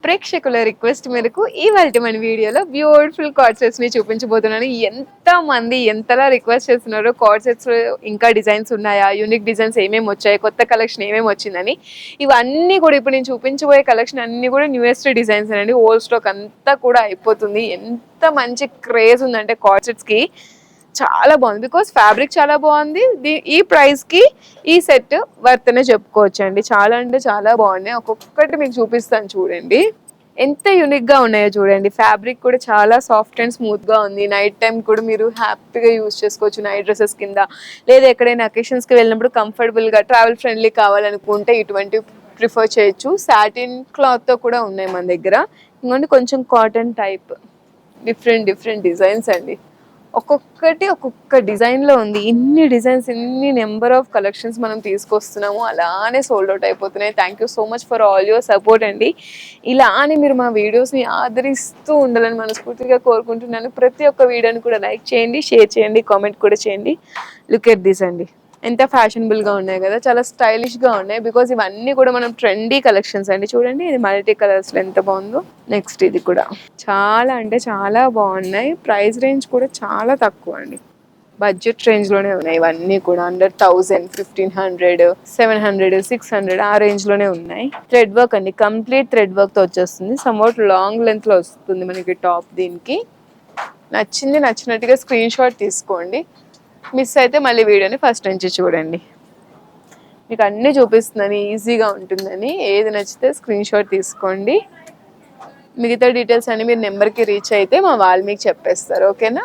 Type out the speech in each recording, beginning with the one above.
ప్రేక్షకుల రిక్వెస్ట్ మేరకు ఇవాల్టి మన వీడియోలో బ్యూటిఫుల్ కార్డ్ సెట్స్ ని చూపించబోతున్నాను. ఎంత మంది ఎంతలా రిక్వెస్ట్ చేస్తున్నారో కార్డ్ సెట్స్ ఇంకా డిజైన్స్ ఉన్నాయా, యూనిక్ డిజైన్స్ ఏమేమి వచ్చాయి, కొత్త కలెక్షన్ ఏమేమి వచ్చిందని. ఇవన్నీ కూడా ఇప్పుడు నేను చూపించబోయే కలెక్షన్ అన్ని కూడా న్యూయెస్ట్ డిజైన్స్ అండి. ఓల్డ్ స్టాక్ అంతా కూడా అయిపోతుంది. ఎంత మంచి క్రేజ్ ఉందంటే కార్డ్ సెట్స్ కి చాలా బాగుంది. బికాస్ ఫ్యాబ్రిక్ చాలా బాగుంది. ఈ ప్రైస్ కి ఈ సెట్ వర్త్ అనే చెప్పుకోవచ్చు అండి. చాలా అంటే చాలా బాగున్నాయి. ఒక్కొక్కటి మీకు చూపిస్తాను చూడండి. ఎంత యూనిక్ గా ఉన్నాయో చూడండి. ఫ్యాబ్రిక్ కూడా చాలా సాఫ్ట్ అండ్ స్మూత్ గా ఉంది. నైట్ టైం కూడా మీరు హ్యాపీగా యూజ్ చేసుకోవచ్చు. నైట్ డ్రెస్సెస్ కింద, లేదా ఎక్కడైనా అకేషన్స్ కి వెళ్ళినప్పుడు కంఫర్టబుల్ గా ట్రావెల్ ఫ్రెండ్లీ కావాలనుకుంటే ఇటువంటి ప్రిఫర్ చేయొచ్చు. సాటిన్ క్లాత్ తో కూడా ఉన్నాయి మన దగ్గర. ఇంకోటి కొంచెం కాటన్ టైప్, డిఫరెంట్ డిజైన్స్ అండి. ఒక్కొక్కటి ఒక్కొక్క డిజైన్ లో ఉంది. ఇన్ని డిజైన్స్, ఇన్ని నెంబర్ ఆఫ్ కలెక్షన్స్ మనం తీసుకొస్తున్నాము. అలానే సోల్డ్ అవుట్ అయిపోతున్నాయి. Thank you so much for all your support అండి. ఇలానే మీరు మా వీడియోస్ ని ఆదరిస్తూ ఉండాలని మనస్ఫూర్తిగా కోరుకుంటున్నాను. ప్రతి ఒక్క వీడియోని కూడా లైక్ చేయండి, షేర్ చేయండి, కామెంట్ కూడా చేయండి. లుక్ ఎట్ దిస్ అండి. ఎంత ఫ్యాషనబుల్ గా ఉన్నాయి కదా, చాలా స్టైలిష్ గా ఉన్నాయి. బికాస్ ఇవన్నీ కూడా మనం ట్రెండీ కలెక్షన్స్ అండి. చూడండి, ఇది మల్టీ కలర్స్ లో ఎంత బాగుందో. నెక్స్ట్ ఇది కూడా చాలా అంటే చాలా బాగున్నాయి. ప్రైస్ రేంజ్ కూడా చాలా తక్కువ అండి. బడ్జెట్ రేంజ్ లోనే ఉన్నాయి ఇవన్నీ కూడా. అండర్ 1000, 1500, 700, 600 ఆ రేంజ్ లోనే ఉన్నాయి. థ్రెడ్ వర్క్ అండి, కంప్లీట్ థ్రెడ్ వర్క్ తో వచ్చేస్తుంది. సమ్వాట్ లాంగ్ లెంత్ లో వస్తుంది మనకి టాప్. దీనికి నచ్చినట్టుగా స్క్రీన్ షాట్ తీసుకోండి. మిస్ అయితే మళ్ళీ వీడియోని ఫస్ట్ నుంచి చూడండి. మీకు అన్నీ చూపిస్తున్నాను, ఈజీగా ఉంటుందని. ఏది నచ్చితే స్క్రీన్ షాట్ తీసుకోండి. మిగతా డీటెయిల్స్ అన్ని మీరు నెంబర్కి రీచ్ అయితే మా వాళ్ళు మీకు చెప్పేస్తారు. ఓకేనా?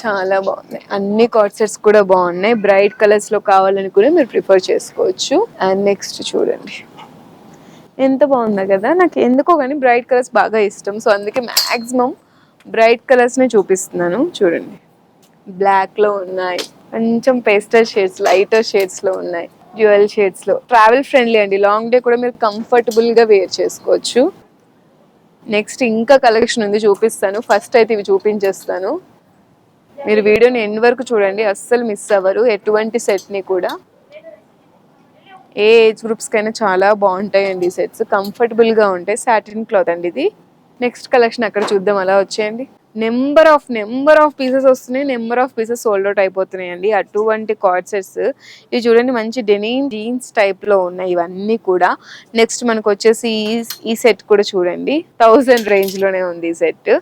చాలా బాగున్నాయి. అన్ని కార్డ్ సెట్స్ కూడా బాగున్నాయి. బ్రైట్ కలర్స్ లో కావాలని కూడా మీరు ప్రిఫర్ చేసుకోవచ్చు. అండ్ నెక్స్ట్ చూడండి, ఎంత బాగుందా కదా. నాకు ఎందుకో కానీ బ్రైట్ కలర్స్ బాగా ఇష్టం. సో అందుకే మ్యాక్సిమం బ్రైట్ కలర్స్ నే చూపిస్తున్నాను. చూడండి, బ్లాక్ లో ఉన్నాయి, కొంచెం పేస్టల్ షేడ్స్, లైటర్ షేడ్స్ లో ఉన్నాయి, డ్యూయల్ షేడ్స్ లో. ట్రావెల్ ఫ్రెండ్లీ అండి. లాంగ్ డే కూడా మీరు కంఫర్టబుల్ గా వేర్ చేసుకోవచ్చు. నెక్స్ట్ ఇంకా కలెక్షన్ ఉంది, చూపిస్తాను. ఫస్ట్ అయితే ఇవి చూపించేస్తాను. మీరు వీడియోని ఎండ్ వరకు చూడండి, అస్సలు మిస్ అవ్వరు ఎటువంటి సెట్ ని కూడా. ఏ ఏజ్ గ్రూప్స్ కైనా చాలా బాగుంటాయండి సెట్స్. కంఫర్టబుల్ గా ఉంటాయి. సాటిన్ క్లాత్ అండి ఇది. నెక్స్ట్ కలెక్షన్ అక్కడ చూద్దాం. అలా వచ్చేయండి. నెంబర్ ఆఫ్ పీసెస్ వస్తున్నాయి. Number of pieces sold out అయిపోతున్నాయండి. అటువంటి కార్డ్ సెట్స్ ఇవి చూడండి. మంచి డెనిమ్ జీన్స్ టైప్ లో ఉన్నాయి ఇవన్నీ కూడా. నెక్స్ట్ మనకు వచ్చేసి ఈ సెట్ కూడా చూడండి, 1000 రేంజ్ లోనే ఉంది ఈ సెట్.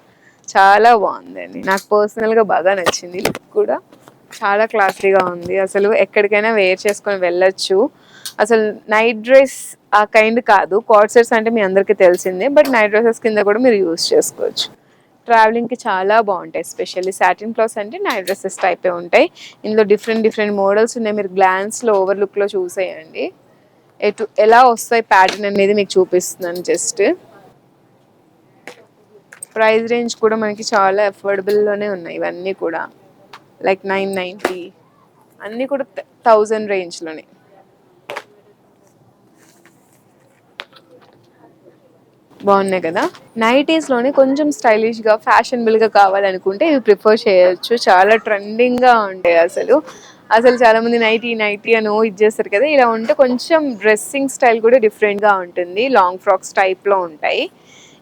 చాలా బాగుందండి. నాకు పర్సనల్ గా బాగా నచ్చింది. లుక్ కూడా చాలా క్లాసీగా ఉంది. అసలు ఎక్కడికైనా వేర్ చేసుకొని వెళ్ళొచ్చు. అసలు నైట్ డ్రెస్ ఆ కైండ్ కాదు. కార్డ్ సెట్స్ అంటే మీ అందరికీ తెలిసిందే, బట్ నైట్ డ్రెస్సెస్ కింద కూడా మీరు యూజ్ చేసుకోవచ్చు. ట్రావెలింగ్ కి చాలా బాగుంటాయి. ఎస్పెషల్లీ సాటిన్ క్లాత్స్ అంటే నైట్ డ్రెస్సెస్ టైపే ఉంటాయి. ఇందులో డిఫరెంట్ మోడల్స్ ఉన్నాయి. మీరు గ్లాన్స్ లో ఓవర్ లుక్ లో చూసేయండి. ఎలా వస్తాయి ప్యాటర్న్ అనేది మీకు చూపిస్తున్నాను. జస్ట్ ప్రైస్ రేంజ్ కూడా మనకి చాలా అఫోర్డబుల్ లోనే ఉన్నాయి ఇవన్నీ కూడా. లైక్ 990, అన్నీ కూడా 1000 రేంజ్ లోనే. బాగున్నాయి కదా. నైటీస్ లోనే కొంచెం స్టైలిష్ గా ఫ్యాషనబుల్ గా కావాలనుకుంటే ఇవి ప్రిఫర్ చేయొచ్చు. చాలా ట్రెండింగ్ గా ఉంటాయి అసలు. చాలా మంది నైటీ అని ఇది చేస్తారు కదా. ఇలా ఉంటే కొంచెం డ్రెస్సింగ్ స్టైల్ కూడా డిఫరెంట్ గా ఉంటుంది. లాంగ్ ఫ్రాక్స్ టైప్ లో ఉంటాయి.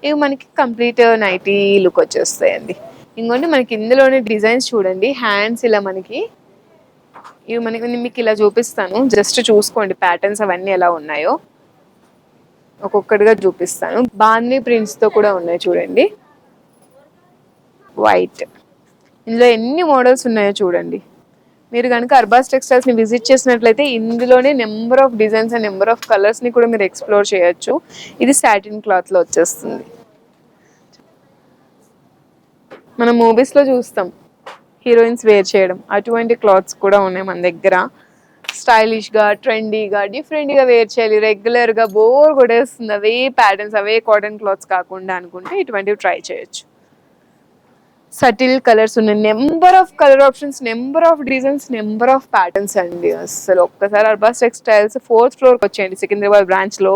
ఇవి మనకి కంప్లీట్ నైటీ లుక్ వచ్చేస్తాయండి. ఇంకోటి మనకి ఇందులోనే డిజైన్స్ చూడండి. హ్యాండ్స్ ఇలా మనకి మీకు ఇలా చూపిస్తాను. జస్ట్ చూసుకోండి ప్యాటర్న్స్ అవన్నీ ఎలా ఉన్నాయో. ఒక్కొక్కటిగా చూపిస్తాను. బాందీ ప్రింట్స్ తో కూడా ఉన్నాయి చూడండి. వైట్, ఇందులో ఎన్ని మోడల్స్ ఉన్నాయో చూడండి. మీరు కనుక అర్బాస్ టెక్స్టైల్స్ ని విజిట్ చేసినట్లయితే ఇందులోనే number of designs and number of colours ని కూడా మీరు ఎక్స్ప్లోర్ చేయొచ్చు. ఇది సాటిన్ క్లాత్ లో వచ్చేస్తుంది. మనం మూవీస్ లో చూస్తాం హీరోయిన్స్ వేర్ చేయడం, అటువంటి క్లాత్స్ కూడా ఉన్నాయి మన దగ్గర. స్టైలిష్ గా, ట్రెండీగా, డిఫరెంట్ గా వేర్ చేయాలి, రెగ్యులర్ గా బోర్ కొట్టేస్తుంది అవే ప్యాటర్న్స్, అవే కాటన్ క్లాత్స్ కాకుండా అనుకుంటే ఇటువంటివి ట్రై చేయొచ్చు. సటిల్ కలర్స్ ఉన్నాయి. Number of colour options, number of designs, number of patterns అండి. అసలు ఒక్కసారి అర్బాస్ టెక్స్టైల్స్ 4th ఫ్లోర్ కి వచ్చేయండి, సికింద్రాబాద్ బ్రాంచ్ లో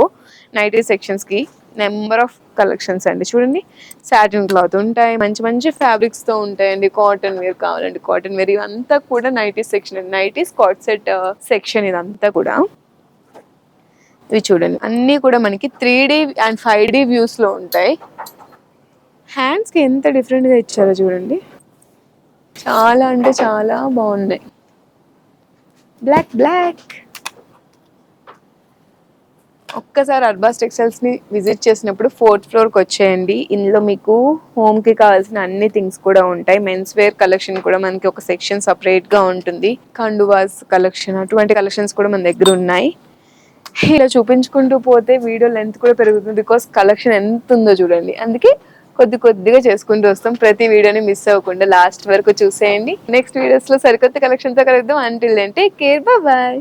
నైటీ సెక్షన్స్ కి. నెంబర్ ఆఫ్ కలెక్షన్స్ అండి. చూడండి, సాటిన్ క్లాత్ ఉంటాయి, మంచి ఫ్యాబ్రిక్స్ తో ఉంటాయండి. కాటన్ వేర్ కావాలండి, కాటన్ వేర్. ఇవంతా కూడా nighty section. Nighties cord set section ఇదంతా కూడా. ఇవి చూడండి, అన్నీ కూడా మనకి 3D అండ్ 5D వ్యూస్ లో ఉంటాయి. హ్యాండ్స్ కి ఎంత డిఫరెంట్ గా ఇచ్చారో చూడండి, చాలా అంటే చాలా బాగున్నాయి. Black black. ఒక్కసారి అర్బాస్ టెక్స్టైల్స్ ని విజిట్ చేసినప్పుడు 4th ఫ్లోర్ కి వచ్చేయండి. ఇందులో మీకు హోమ్ కి కావాల్సిన అన్ని థింగ్స్ కూడా ఉంటాయి. మెన్స్ వేర్ కలెక్షన్ కూడా మనకి ఒక సెక్షన్ సపరేట్ గా ఉంటుంది. కండువాస్ కలెక్షన్, అటువంటి కలెక్షన్స్ కూడా మన దగ్గర ఉన్నాయి. ఇలా చూపించుకుంటూ పోతే వీడియో లెంత్ కూడా పెరుగుతుంది, బికాస్ కలెక్షన్ ఎంత ఉందో చూడండి. అందుకే కొద్దిగా చేసుకుంటూ వస్తాం. ప్రతి వీడియోని మిస్ అవ్వకుండా లాస్ట్ వరకు చూసేయండి. నెక్స్ట్ వీడియోస్ లో సరికొత్త కలెక్షన్ తో కలుద్దాం. Until then take care, bye bye.